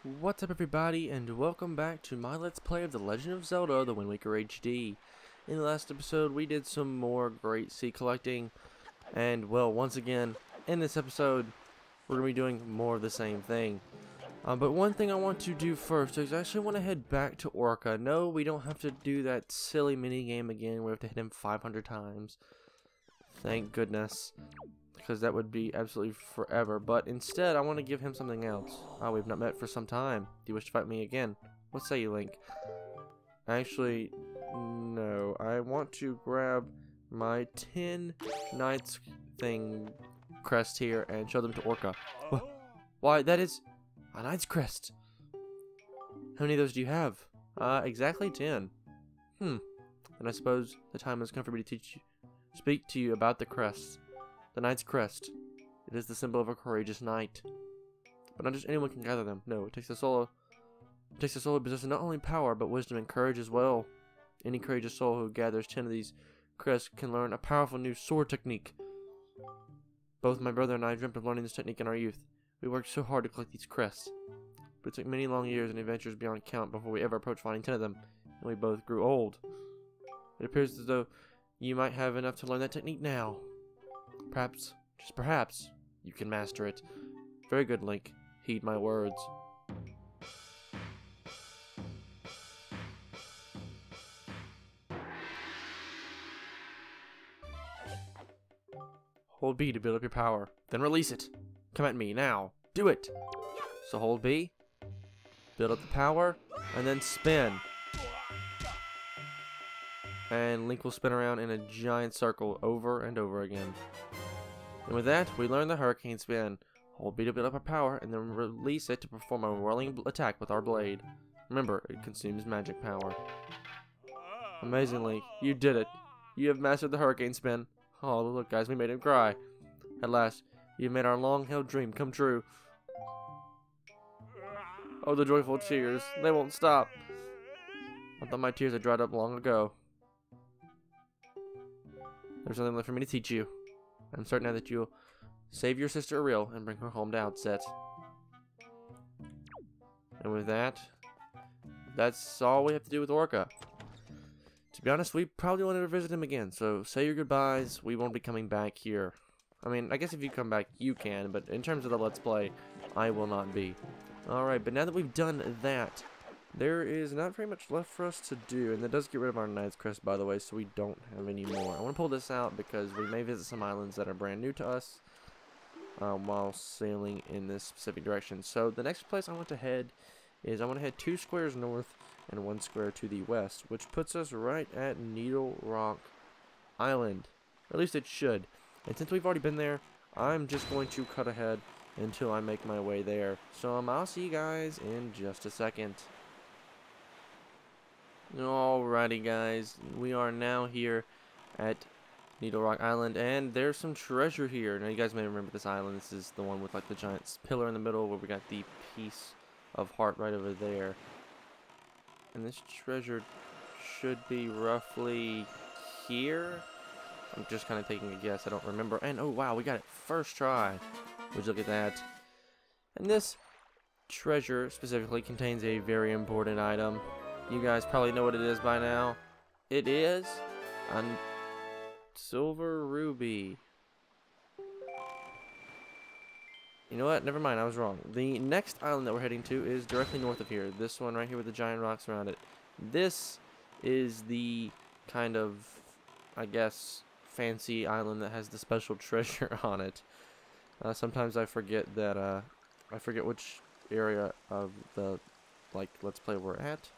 What's up everybody, and welcome back to my Let's Play of The Legend of Zelda, The Wind Waker HD. In the last episode, we did some more great seed collecting, and well, once again, in this episode, we're going to be doing more of the same thing. But one thing I want to do first is I actually want to head back to Orca. No, we don't have to do that silly mini game again where we have to hit him 500 times. Thank goodness. Because that would be absolutely forever. But instead, I want to give him something else. Oh, we've not met for some time. Do you wish to fight me again? What say you, Link? Actually, no. I want to grab my 10 Knights thing crest here and show them to Orca. Why, that is a Knight's crest. How many of those do you have? Exactly 10. And I suppose the time has come for me to speak to you about the crests. The Knight's crest. It is the symbol of a courageous knight. But not just anyone can gather them. No, it takes a soul who possesses not only power, but wisdom and courage as well. Any courageous soul who gathers 10 of these crests can learn a powerful new sword technique. Both my brother and I dreamt of learning this technique in our youth. We worked so hard to collect these crests. But it took many long years and adventures beyond count before we ever approached finding 10 of them. And we both grew old. It appears as though you might have enough to learn that technique now. Perhaps, just perhaps, you can master it. Very good, Link. Heed my words. Hold B to build up your power. Then release it. Come at me, now. Do it! So hold B. Build up the power. And then spin. And Link will spin around in a giant circle over and over again. And with that, we learn the Hurricane Spin. Hold B to build up our power, and then release it to perform a whirling attack with our blade. Remember, it consumes magic power. Amazingly, you did it. You have mastered the Hurricane Spin. Oh, look guys, we made him cry. At last, you've made our long-held dream come true. Oh, the joyful tears. They won't stop. I thought my tears had dried up long ago. There's nothing left for me to teach you. I'm certain now that you'll save your sister Ariel and bring her home to Outset. And with that, that's all we have to do with Orca. To be honest, we probably won't ever visit him again, so say your goodbyes. We won't be coming back here. I mean, I guess if you come back, you can, but in terms of the Let's Play, I will not be. Alright, but now that we've done that, there is not very much left for us to do, and that does get rid of our Knight's Crest, by the way, so we don't have any more. I want to pull this out because we may visit some islands that are brand new to us while sailing in this specific direction. So the next place I want to head is I want to head 2 squares north and 1 square to the west, which puts us right at Needle Rock Island. Or at least it should. And since we've already been there, I'm just going to cut ahead until I make my way there. So I'll see you guys in just a second. Alrighty guys, we are now here at Needle Rock Island, and there's some treasure here. Now you guys may remember this island. This is the one with like the giant pillar in the middle where we got the piece of heart right over there. And this treasure should be roughly here. I'm just kind of taking a guess, I don't remember. And oh wow, we got it first try. Would you look at that? And this treasure specifically contains a very important item. You guys probably know what it is by now. It is a silver ruby. You know what? Never mind, I was wrong. The next island that we're heading to is directly north of here. This one right here with the giant rocks around it. This is the kind of, I guess, fancy island that has the special treasure on it. Sometimes I forget that, I forget which area of the, like, Let's Play we're at.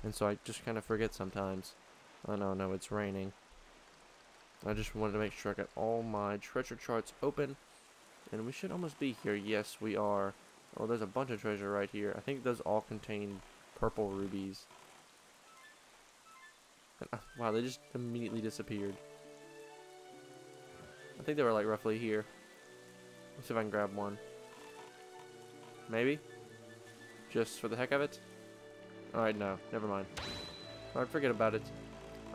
And so I just kind of forget sometimes. Oh no, it's raining. I just wanted to make sure I got all my treasure charts open. And we should almost be here. Yes, we are. Oh, there's a bunch of treasure right here. I think those all contain purple rubies. And, wow, they just immediately disappeared. I think they were like roughly here. Let's see if I can grab one. Maybe? Just for the heck of it? Alright, no. Never mind. Alright, forget about it.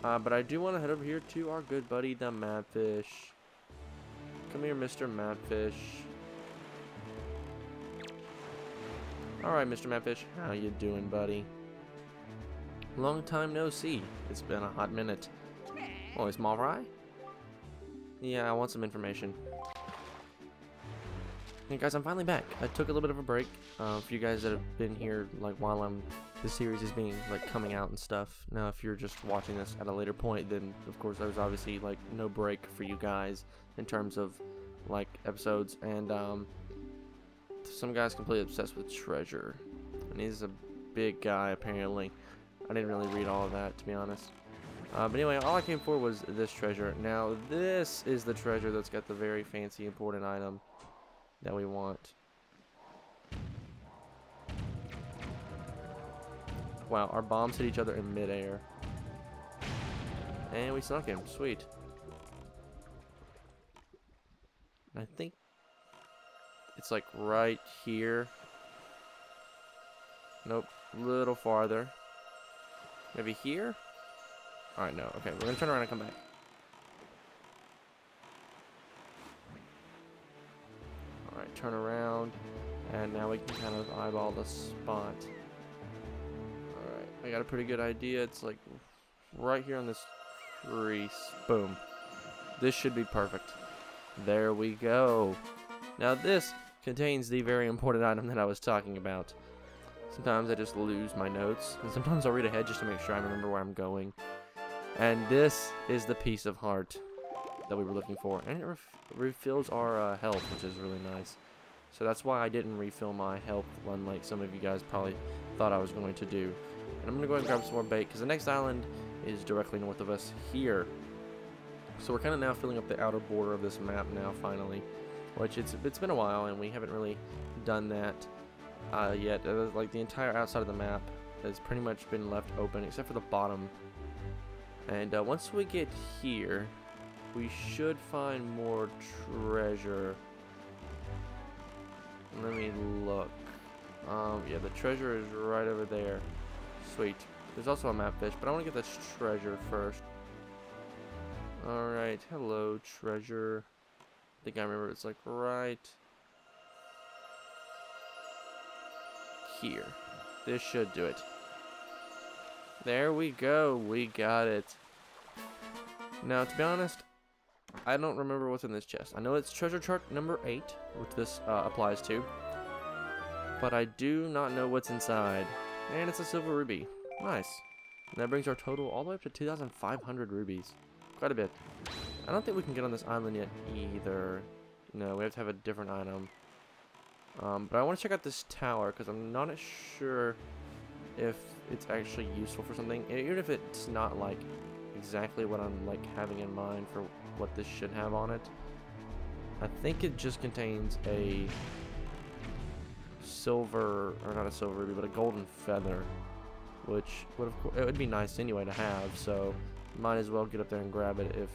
But I do want to head over here to our good buddy, the Mapfish. Come here, Mr. Mapfish. Alright, Mr. Matfish, how you doing, buddy? Long time no see. It's been a hot minute. Oh, it's Malrai? Yeah, I want some information. Hey guys, I'm finally back. I took a little bit of a break. For you guys that have been here, like, while the series is being, like, coming out and stuff. Now, if you're just watching this at a later point, then, of course, there's obviously, like, no break for you guys in terms of, like, episodes. And, some guy's completely obsessed with treasure. And he's a big guy, apparently. I didn't really read all of that, to be honest. But anyway, all I came for was this treasure. Now, this is the treasure that's got the very fancy, important item that we want. Wow, our bombs hit each other in midair. And we snuck him. Sweet. I think it's like right here. Nope. A little farther. Maybe here? Alright, no. Okay, we're gonna turn around and come back. Alright, turn around. And now we can kind of eyeball the spot. Alright, I got a pretty good idea. It's like right here on this tree. Boom. This should be perfect. There we go. Now this contains the very important item that I was talking about. Sometimes I just lose my notes, and sometimes I'll read ahead just to make sure I remember where I'm going. And this is the piece of heart that we were looking for. And it refills our health, which is really nice. So that's why I didn't refill my health, unlike some of you guys probably thought I was going to do. And I'm going to go ahead and grab some more bait, because the next island is directly north of us here. So we're kind of now filling up the outer border of this map now, finally. Which it's been a while, and we haven't really done that yet. Like, the entire outside of the map has pretty much been left open, except for the bottom. And once we get here, we should find more treasure. Let me look. Yeah, the treasure is right over there. Sweet. There's also a map fish, but I want to get this treasure first. Alright, hello, treasure. I think I remember it's like right here. This should do it. There we go. We got it. Now, to be honest, I don't remember what's in this chest. I know it's treasure chart number 8, which this applies to. But I do not know what's inside. And it's a silver ruby. Nice. And that brings our total all the way up to 2,500 rubies. Quite a bit. I don't think we can get on this island yet either. No, we have to have a different item. But I want to check out this tower because I'm not sure if it's actually useful for something. Even if it's not like exactly what I'm like having in mind for what this should have on it. I think it just contains a silver, or not a silver ruby, but a golden feather, which would it would be nice anyway to have. So might as well get up there and grab it if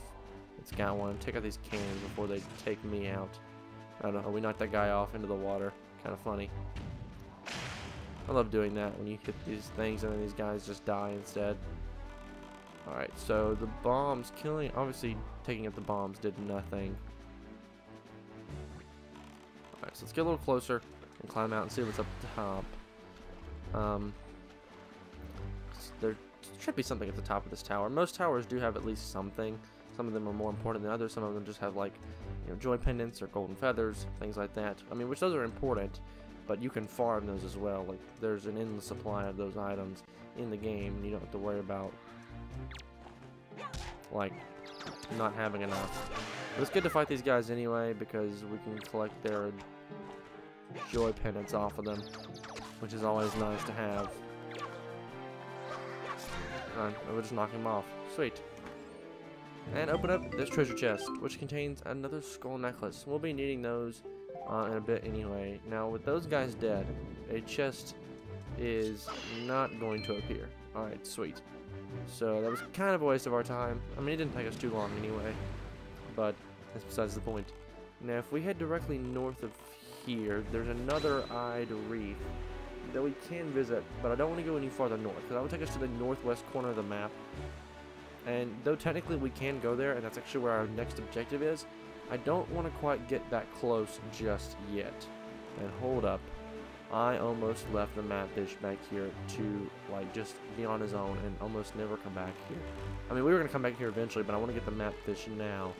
it's got one. Take out these cannons before they take me out. I don't know, we knocked that guy off into the water. Kind of funny. I love doing that when you hit these things and then these guys just die instead. Alright, so the bombs killing, obviously taking out the bombs did nothing. Alright, so let's get a little closer and climb out and see what's up top. There should be something at the top of this tower. Most towers do have at least something. Some of them are more important than others. Some of them just have, like, you know, joy pendants or golden feathers, things like that. I mean, which those are important, but you can farm those as well. Like, there's an endless supply of those items in the game, and you don't have to worry about, like, not having enough. But it's good to fight these guys anyway, because we can collect their joy pendants off of them, which is always nice to have. We'll just knock him off. Sweet. And open up this treasure chest, which contains another skull necklace. We'll be needing those in a bit anyway. Now, with those guys dead, a chest is not going to appear. Alright, sweet. So that was kind of a waste of our time. I mean, it didn't take us too long anyway, but that's besides the point. Now, if we head directly north of here, there's another eyed reef that we can visit, but I don't want to go any farther north, because that would take us to the northwest corner of the map. And though technically we can go there, and that's actually where our next objective is, I don't want to quite get that close just yet. And hold up. I almost left the Mapfish back here to, like, just be on his own and almost never come back here. I mean, we were going to come back here eventually, but I want to get the Mapfish now.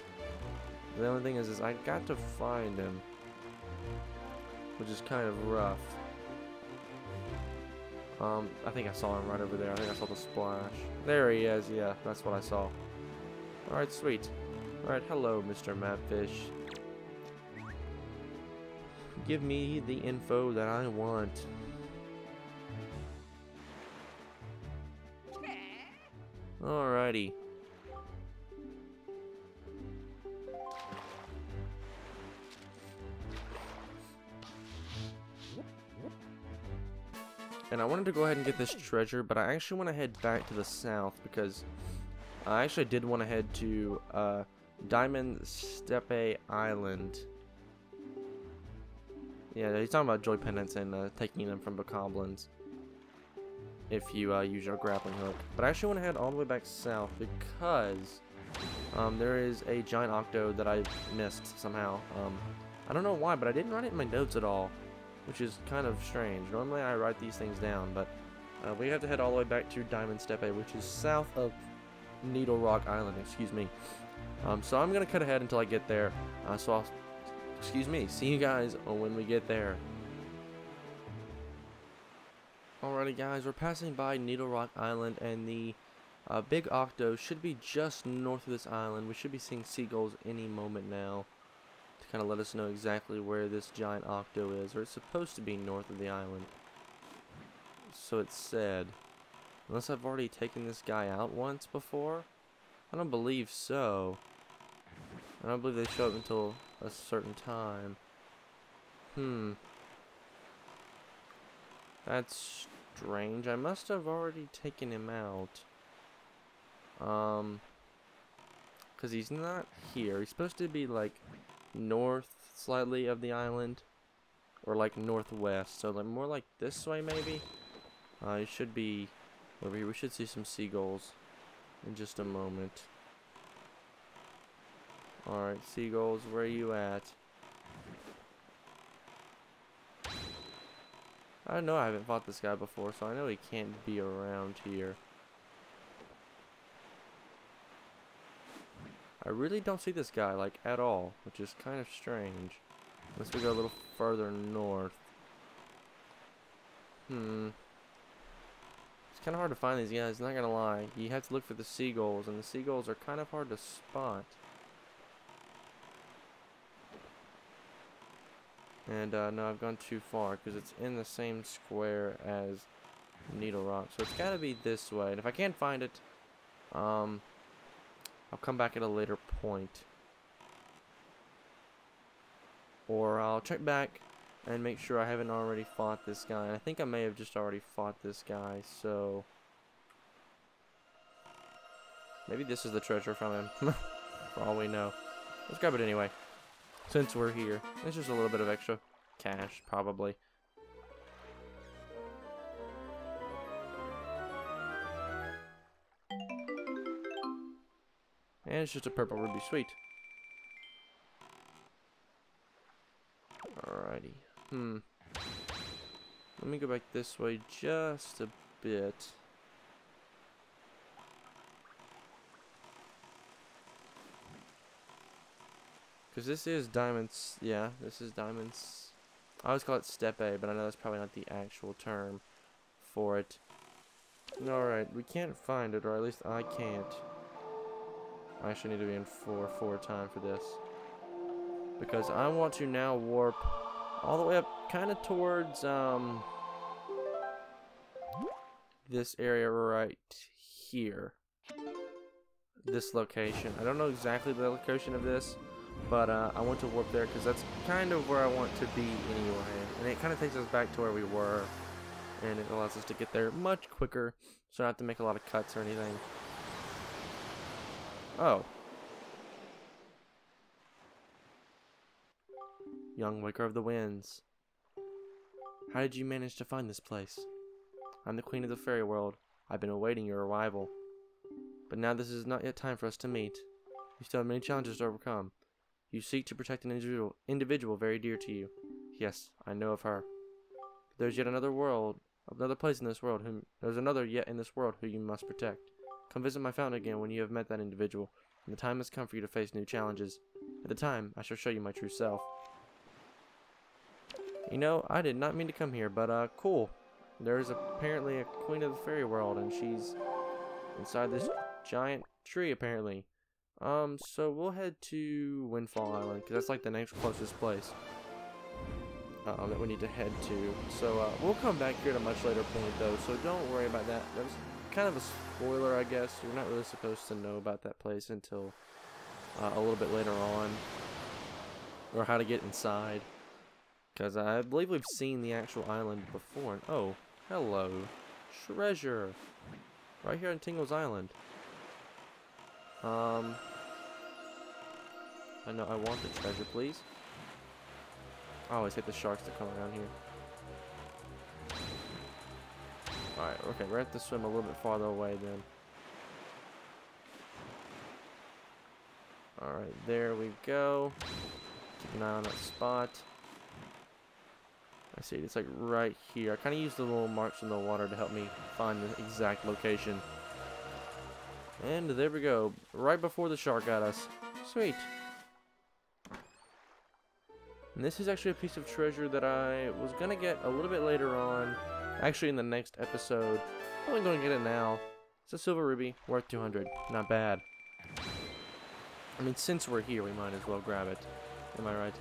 The only thing is I got to find him, which is kind of rough. I think I saw him right over there. I think I saw the splash. There he is. Yeah, that's what I saw. Alright, sweet. Alright, hello, Mr. Mapfish. Give me the info that I want. Alrighty. And I wanted to go ahead and get this treasure, but I actually want to head back to the south because I actually did want to head to Diamond Steppe Island. Yeah, he's talking about joy pendants and taking them from bokoblins if you use your grappling hook. But I actually want to head all the way back south because there is a giant octo that I missed somehow. I don't know why, but I didn't write it in my notes at all, which is kind of strange. Normally I write these things down, but we have to head all the way back to Diamond Steppe, which is south of Needle Rock Island, excuse me. So I'm going to cut ahead until I get there. So I'll, see you guys when we get there. Alrighty guys, we're passing by Needle Rock Island, and the big octo should be just north of this island. We should be seeing seagulls any moment now to kind of let us know exactly where this giant octo is, or it's supposed to be north of the island. So it's said. Unless I've already taken this guy out once before? I don't believe so. I don't believe they show up until a certain time. That's strange. I must have already taken him out. Because he's not here. He's supposed to be like north slightly of the island, or like northwest, so like more like this way maybe. He should be over here. We should see some seagulls in just a moment. Alright, seagulls, where are you at? I know I haven't fought this guy before, so I know he can't be around here. I really don't see this guy, like, at all, which is kind of strange. Unless we go a little further north. It's kind of hard to find these guys, not gonna lie. You have to look for the seagulls, and the seagulls are kind of hard to spot. And no, I've gone too far because it's in the same square as Needle Rock, so it's got to be this way. And if I can't find it, I'll come back at a later point, or I'll check back and make sure I haven't already fought this guy. And I think I may have just already fought this guy, so maybe this is the treasure from him. For all we know, let's grab it anyway. Since we're here, it's just a little bit of extra cash, probably. And it's just a purple ruby, sweet. Alrighty. Let me go back this way just a bit. Because this is Diamonds, yeah, this is Diamonds. I always call it Steppe, but I know that's probably not the actual term for it. Alright, we can't find it, or at least I can't. I actually need to be in 4 time for this. Because I want to now warp all the way up kind of towards this area right here. This location. I don't know exactly the location of this, but I want to warp there because that's kind of where I want to be anyway. And it kind of takes us back to where we were, and it allows us to get there much quicker, so I don't have to make a lot of cuts or anything. Oh. Young Waker of the Winds. How did you manage to find this place? I'm the Queen of the Fairy World. I've been awaiting your arrival. But now this is not yet time for us to meet. You still have many challenges to overcome. You seek to protect an individual very dear to you. Yes, I know of her. There's yet another world, another place in this world. There's another yet in this world who you must protect. Come visit my fountain again when you have met that individual, and the time has come for you to face new challenges. At the time, I shall show you my true self. You know, I did not mean to come here, but cool. There's apparently a queen of the fairy world, and she's inside this giant tree, apparently. So we'll head to Windfall Island, because that's like the next closest place that we need to head to. So we'll come back here at a much later point, though, so don't worry about that. That was kind of a spoiler, I guess. You're not really supposed to know about that place until a little bit later on, or how to get inside, because I believe we've seen the actual island before. Oh, hello, treasure, right here on Tingle's Island. I know I want the treasure, please. I always hate the sharks that come around here. Alright, okay, we're gonna have to swim a little bit farther away then. Alright, there we go. Keep an eye on that spot. I see it, it's like right here. I kind of use the little marks in the water to help me find the exact location. And there we go, right before the shark got us. Sweet. And this is actually a piece of treasure that I was going to get a little bit later on. Actually in the next episode. I'm only going to get it now. It's a silver ruby, worth 200. Not bad. I mean, since we're here, we might as well grab it. Am I right?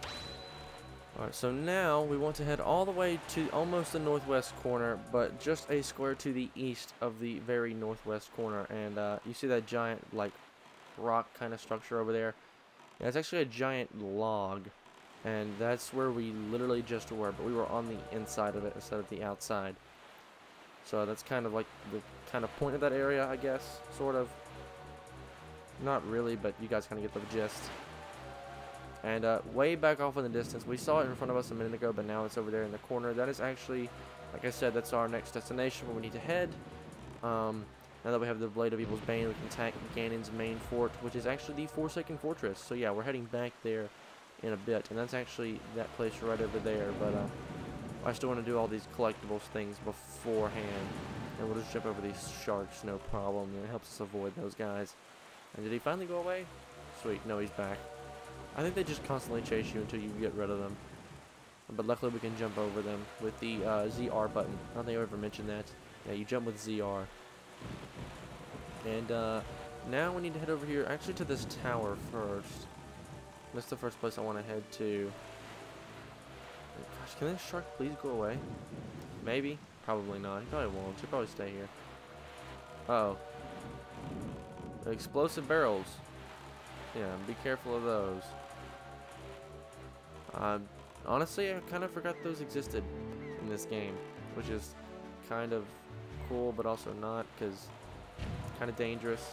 Alright, so now we want to head all the way to almost the northwest corner, but just a square to the east of the very northwest corner. And you see that giant, like, rock kind of structure over there? Yeah, it's actually a giant log. And that's where we literally just were, but we were on the inside of it instead of the outside. So that's kind of like the kind of point of that area, I guess, sort of. Not really, but you guys kind of get the gist. And way back off in the distance, we saw it in front of us a minute ago, but now it's over there in the corner. That is actually, like I said, that's our next destination where we need to head. Now that we have the Blade of Evil's Bane, we can attack Ganon's main fort, which is actually the Forsaken Fortress. So yeah, we're heading back there in a bit, and that's actually that place right over there, but I still want to do all these collectibles things beforehand, and we'll just jump over these sharks, no problem. It helps us avoid those guys. And did he finally go away? Sweet, no, he's back. I think they just constantly chase you until you get rid of them, but luckily we can jump over them with the ZR button. I don't think I ever mentioned that. Yeah, you jump with ZR. And now we need to head over here, actually to this tower first. That's the first place I want to head to. Gosh, can this shark please go away? Maybe. Probably not. He probably won't. He'll probably stay here. Uh-oh. Explosive barrels. Yeah, be careful of those. Honestly, I kind of forgot those existed in this game, which is kind of cool, but also not, because it's kind of dangerous.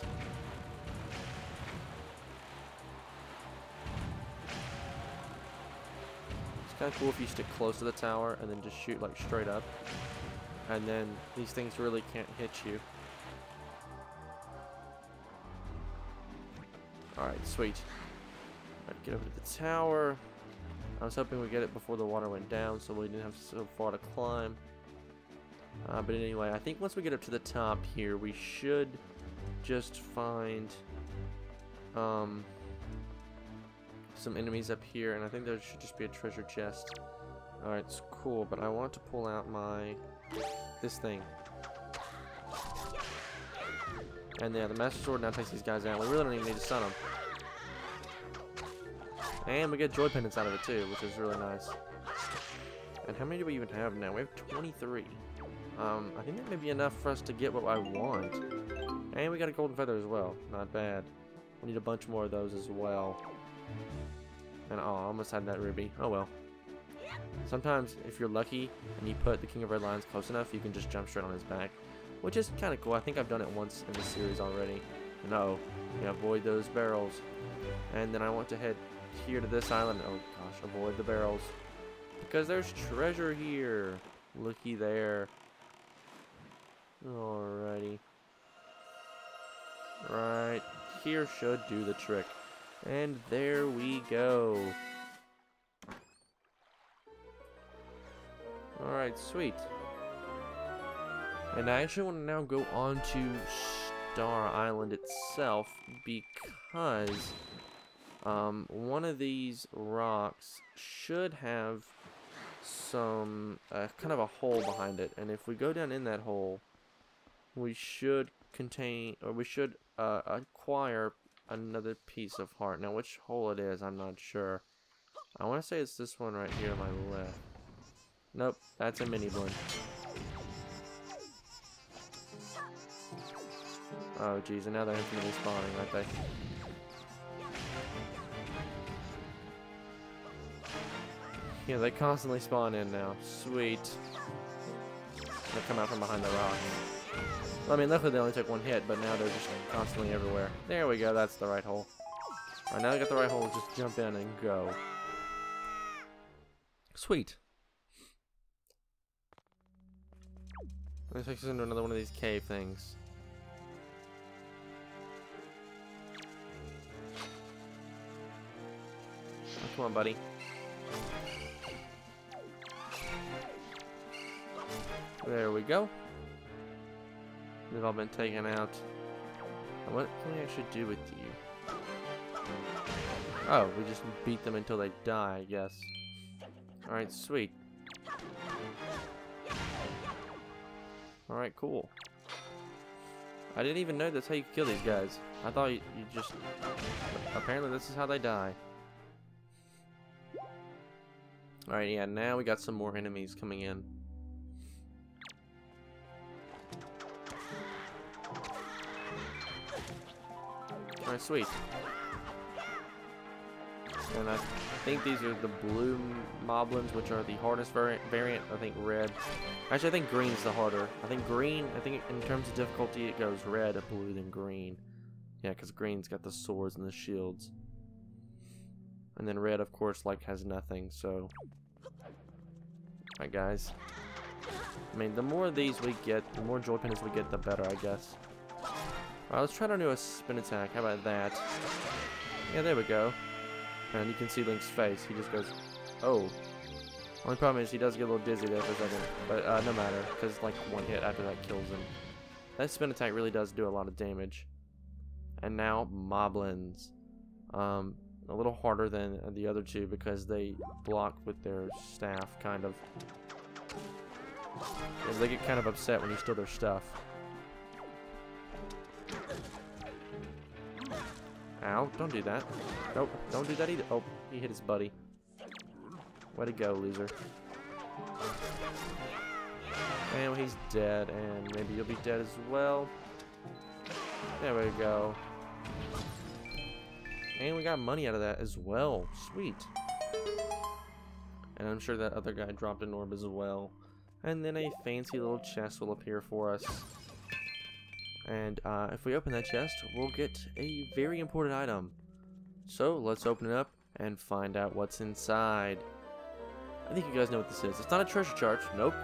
It's kind of cool if you stick close to the tower and then just shoot like straight up, and then these things really can't hit you. Alright, sweet. Alright, get over to the tower. I was hoping we'd get it before the water went down so we didn't have so far to climb. But anyway, I think once we get up to the top here, we should just find some enemies up here, and I think there should just be a treasure chest. Alright, it's cool, but I want to pull out this thing. And yeah, the Master Sword now takes these guys out. We really don't even need to stun them. And we get joy pendants out of it too, which is really nice. And how many do we even have now? We have 23. I think that may be enough for us to get what I want. And we got a golden feather as well. Not bad. We need a bunch more of those as well. And oh, I almost had that ruby. Oh well. Sometimes, if you're lucky and you put the King of Red Lions close enough, you can just jump straight on his back, which is kind of cool. I think I've done it once in the series already. No, yeah, avoid those barrels. And then I want to head here to this island. Oh gosh, avoid the barrels, because there's treasure here. Looky there. Alrighty. Right here should do the trick. And there we go. Alright, sweet. And I actually want to now go on to Star Island itself because one of these rocks should have some kind of a hole behind it, and if we go down in that hole, we should acquire another piece of heart. Now, which hole it is, I'm not sure. I want to say it's this one right here on my left. Nope, that's a mini blend. Oh, geez, and now they're infinitely spawning, aren't they? Yeah, they constantly spawn in now. Sweet. They come out from behind the rock. Well, I mean, luckily they only took one hit, but now they're just constantly everywhere. There we go, that's the right hole. Alright, now I got the right hole, just jump in and go. Sweet. Let's take us into another one of these cave things. Oh, come on, buddy. There we go. They've all been taken out. What can we actually do with you? Oh, we just beat them until they die, I guess. Alright, sweet. Alright, cool. I didn't even know that's how you kill these guys. I thought you just... Apparently this is how they die. Alright, yeah, now we got some more enemies coming in. Alright, sweet. And I think these are the blue moblins, which are the hardest variant. I think red. Actually, I think green's the harder. I think green, in terms of difficulty, it goes red, blue, then green. Yeah, because green's got the swords and the shields. And then red, of course, like, has nothing, so... Alright, guys. I mean, the more of these we get, the more joy pinners we get, the better, I guess. Alright, let's try to do a spin attack. How about that? Yeah, there we go. And you can see Link's face. He just goes, oh. Only problem is he does get a little dizzy there for a second. But no matter, because like one hit after that kills him. That spin attack really does do a lot of damage. And now, moblins. A little harder than the other two because they block with their staff, kind of. And they get kind of upset when you steal their stuff. Ow, don't do that. Nope, don't do that either. Oh, he hit his buddy. Way to go, loser. And well, he's dead, and maybe you'll be dead as well. There we go. And we got money out of that as well. Sweet. And I'm sure that other guy dropped an orb as well. And then a fancy little chest will appear for us. And if we open that chest, we'll get a very important item. So let's open it up and find out what's inside. I think you guys know what this is. It's not a treasure chart. Nope.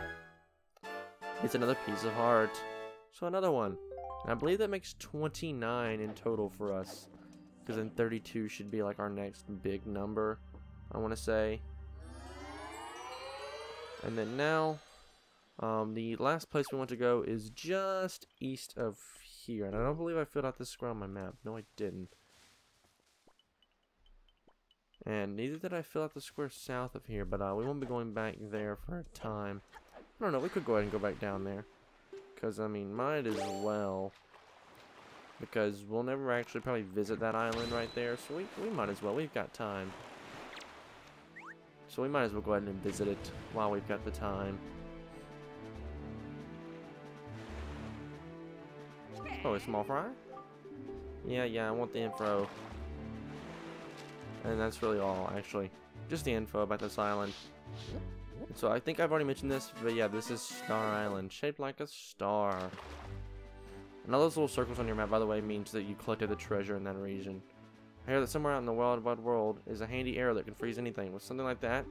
It's another piece of heart. So another one. And I believe that makes 29 in total for us. Because then 32 should be like our next big number, I want to say. And then now, the last place we want to go is just east of here. And I don't believe I filled out this square on my map. No, I didn't. And neither did I fill out the square south of here. But we won't be going back there for a time. I don't know, we could go ahead and go back down there. Because, I mean, might as well. Because we'll never actually probably visit that island right there. So we might as well. We've got time. So we might as well go ahead and visit it while we've got the time. Oh, a small fry? Yeah, I want the info. And that's really all, actually. Just the info about this island. So I think I've already mentioned this, but yeah, this is Star Island, shaped like a star. And all those little circles on your map, by the way, means that you collected the treasure in that region. I hear that somewhere out in the wide world is a handy arrow that can freeze anything. With something like that,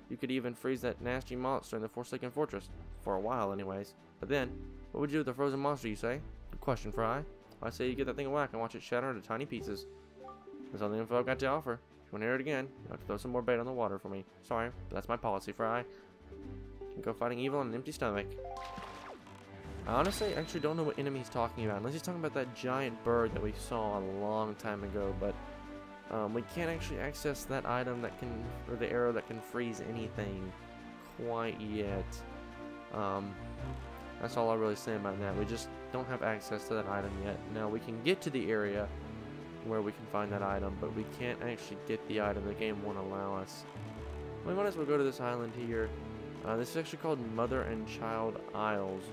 you could even freeze that nasty monster in the Forsaken Fortress. For a while, anyways. But then, what would you do with a frozen monster, you say? Good question, Fry. I say you get that thing a whack and watch it shatter into tiny pieces. That's all the info I've got to offer. If you want to hear it again, you'll have to throw some more bait on the water for me. Sorry, but that's my policy, Fry. Go fighting evil on an empty stomach. I honestly actually don't know what enemy he's talking about, unless he's talking about that giant bird that we saw a long time ago, but we can't actually access that item that can, or the arrow that can freeze anything quite yet. That's all I really say about that. We just don't have access to that item yet. Now we can get to the area where we can find that item, but we can't actually get the item. The game won't allow us. We might as well go to this island here. This is actually called Mother and Child Isles.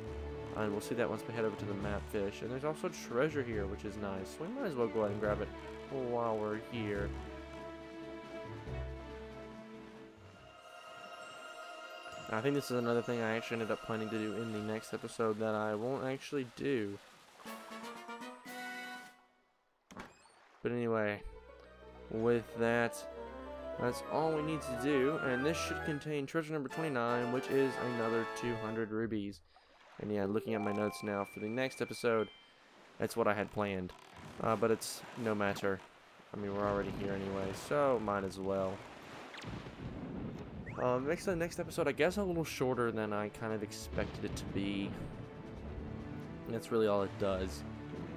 And we'll see that once we head over to the map fish. And there's also treasure here, which is nice. So we might as well go ahead and grab it while we're here. I think this is another thing I actually ended up planning to do in the next episode that I won't actually do. But anyway, with that, that's all we need to do. And this should contain treasure number 29, which is another 200 rubies. And yeah, looking at my notes now for the next episode, that's what I had planned. But it's no matter. I mean, we're already here anyway, so might as well. Makes the next episode, I guess, a little shorter than I kind of expected it to be. And that's really all it does.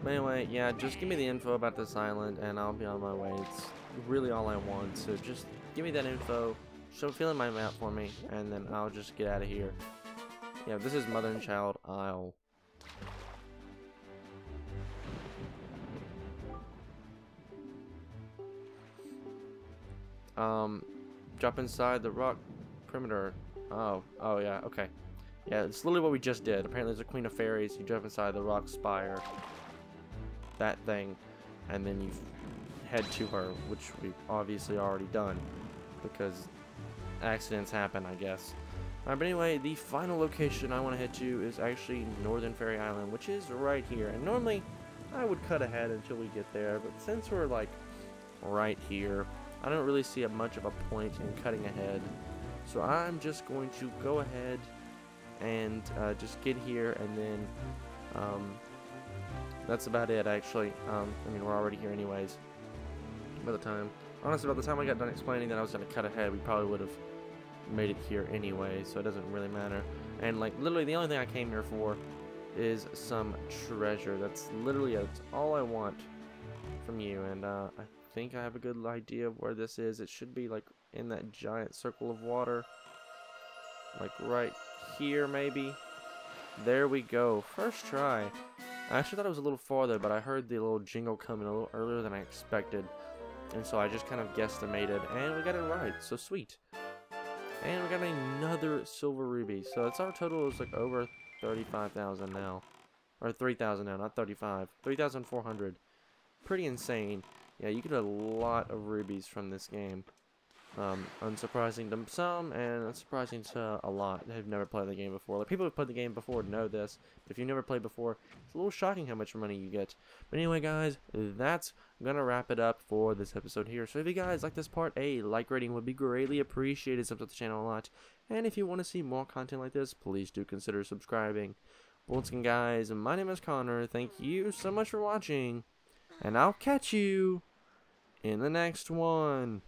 But anyway, yeah, just give me the info about this island, and I'll be on my way. It's really all I want, so just give me that info, fill in my map for me, and then I'll just get out of here. Yeah, this is Mother and Child Isle. Drop inside the rock perimeter. Oh yeah, okay. Yeah, it's literally what we just did. Apparently there's a Queen of Fairies. You jump inside the rock spire. That thing. And then you head to her, which we've obviously already done. Because accidents happen, I guess. Alright, but anyway, the final location I want to head to is actually Northern Fairy Island, which is right here. And normally, I would cut ahead until we get there, but since we're, like, right here, I don't really see much of a point in cutting ahead. So I'm just going to go ahead and just get here, and then that's about it, actually. I mean, we're already here anyways. Honestly, by the time I got done explaining that I was going to cut ahead, we probably would have made it here anyway, so it doesn't really matter. And like literally the only thing I came here for is some treasure. That's literally it. That's all I want from you. And I think I have a good idea of where this is. It should be like in that giant circle of water, like right here maybe. There we go. First try. I actually thought it was a little farther, but I heard the little jingle coming a little earlier than I expected, and so I just kind of guesstimated, and we got it right. So sweet. And we got another silver ruby. So that's our total is like over 35,000 now. Or 3,000 now, not 35. 3,400. Pretty insane. Yeah, you get a lot of rubies from this game. Unsurprising to some, and unsurprising to a lot that have never played the game before. Like, people who've played the game before know this, but if you've never played before, it's a little shocking how much money you get. But anyway, guys, that's gonna wrap it up for this episode here. So if you guys like this part, a like rating would be greatly appreciated. It supports the channel a lot. And if you want to see more content like this, please do consider subscribing. Once again, guys, my name is Connor. Thank you so much for watching, and I'll catch you in the next one.